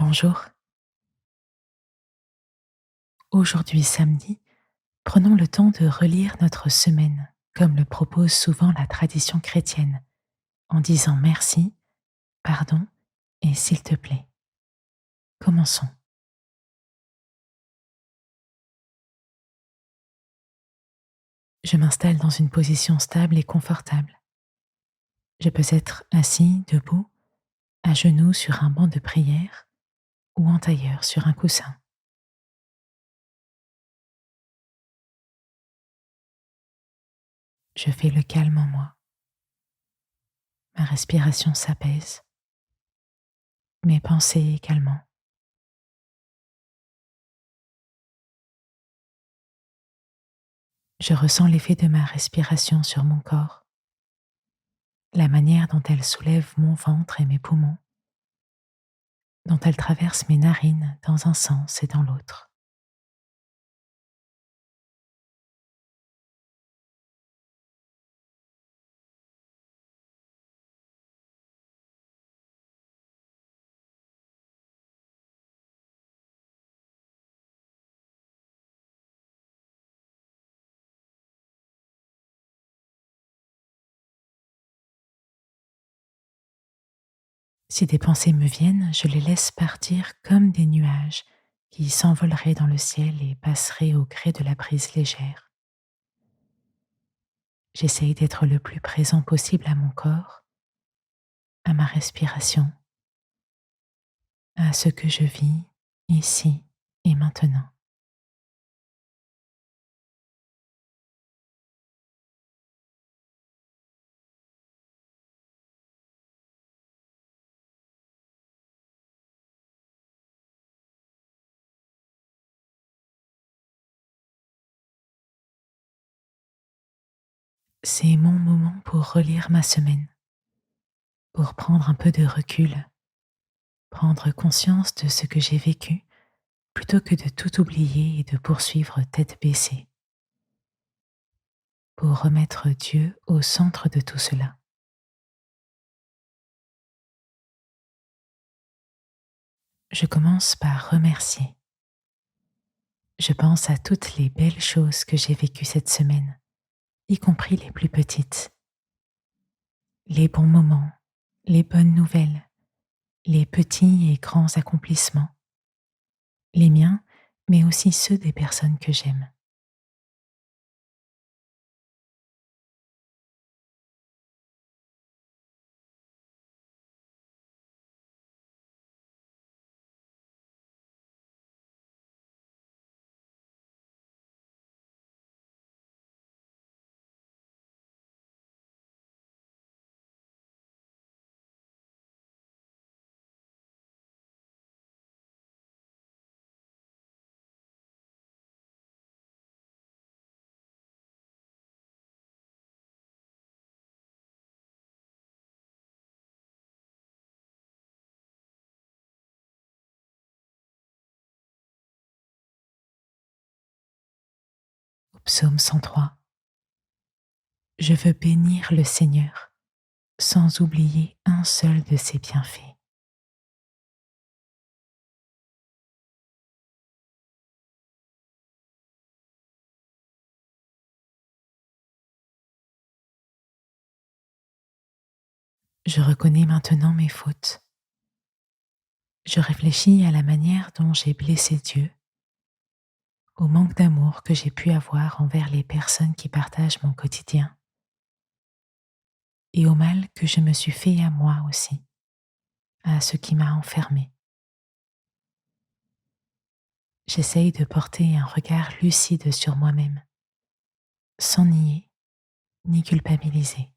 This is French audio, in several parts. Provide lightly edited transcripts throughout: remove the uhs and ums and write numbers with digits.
Bonjour. Aujourd'hui samedi, prenons le temps de relire notre semaine, comme le propose souvent la tradition chrétienne, en disant merci, pardon et s'il te plaît. Commençons. Je m'installe dans une position stable et confortable. Je peux être assis, debout, à genoux sur un banc de prière ou en tailleur sur un coussin. Je fais le calme en moi. Ma respiration s'apaise, mes pensées également. Je ressens l'effet de ma respiration sur mon corps, la manière dont elle soulève mon ventre et mes poumons, dont elle traverse mes narines dans un sens et dans l'autre. Si des pensées me viennent, je les laisse partir comme des nuages qui s'envoleraient dans le ciel et passeraient au gré de la brise légère. J'essaye d'être le plus présent possible à mon corps, à ma respiration, à ce que je vis ici et maintenant. C'est mon moment pour relire ma semaine, pour prendre un peu de recul, prendre conscience de ce que j'ai vécu plutôt que de tout oublier et de poursuivre tête baissée, pour remettre Dieu au centre de tout cela. Je commence par remercier. Je pense à toutes les belles choses que j'ai vécues cette semaine, y compris les plus petites, les bons moments, les bonnes nouvelles, les petits et grands accomplissements, les miens, mais aussi ceux des personnes que j'aime. Au psaume 103, je veux bénir le Seigneur sans oublier un seul de ses bienfaits. Je reconnais maintenant mes fautes. Je réfléchis à la manière dont j'ai blessé Dieu, au manque d'amour que j'ai pu avoir envers les personnes qui partagent mon quotidien et au mal que je me suis fait à moi aussi, à ce qui m'a enfermé. J'essaye de porter un regard lucide sur moi-même, sans nier ni culpabiliser.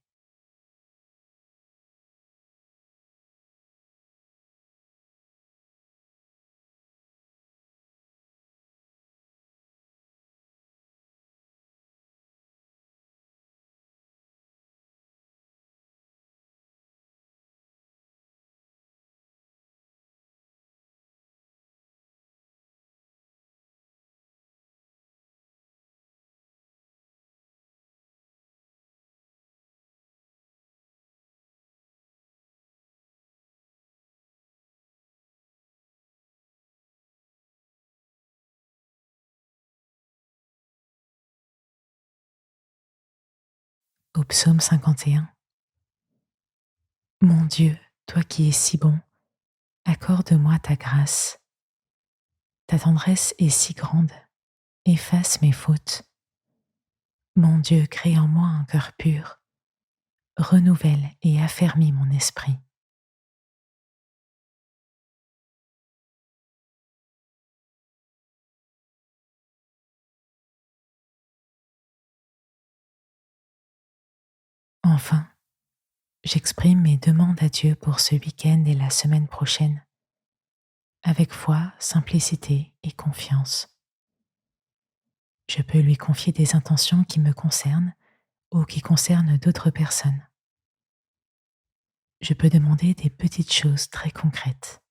Au psaume 51. Mon Dieu, toi qui es si bon, accorde-moi ta grâce. Ta tendresse est si grande, efface mes fautes. Mon Dieu, crée en moi un cœur pur, renouvelle et affermis mon esprit. Enfin, j'exprime mes demandes à Dieu pour ce week-end et la semaine prochaine, avec foi, simplicité et confiance. Je peux lui confier des intentions qui me concernent ou qui concernent d'autres personnes. Je peux demander des petites choses très concrètes.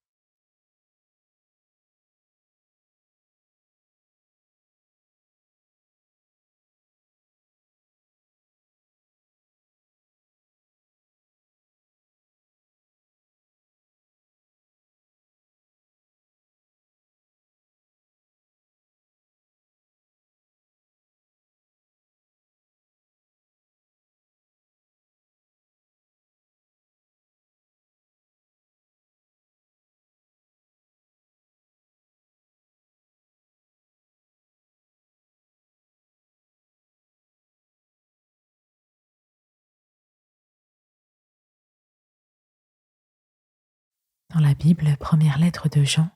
Dans la Bible, première lettre de Jean,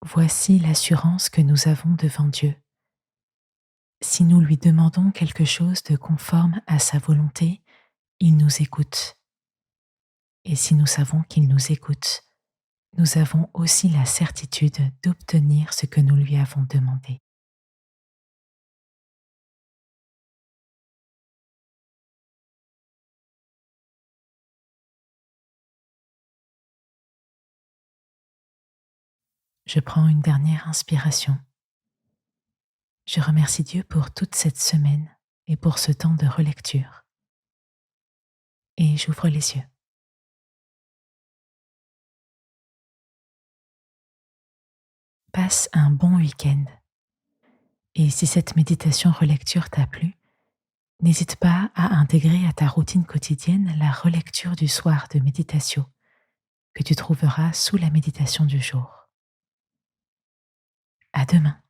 voici l'assurance que nous avons devant Dieu. Si nous lui demandons quelque chose de conforme à sa volonté, il nous écoute. Et si nous savons qu'il nous écoute, nous avons aussi la certitude d'obtenir ce que nous lui avons demandé. Je prends une dernière inspiration. Je remercie Dieu pour toute cette semaine et pour ce temps de relecture. Et j'ouvre les yeux. Passe un bon week-end. Et si cette méditation relecture t'a plu, n'hésite pas à intégrer à ta routine quotidienne la relecture du soir de méditation que tu trouveras sous la méditation du jour. À demain.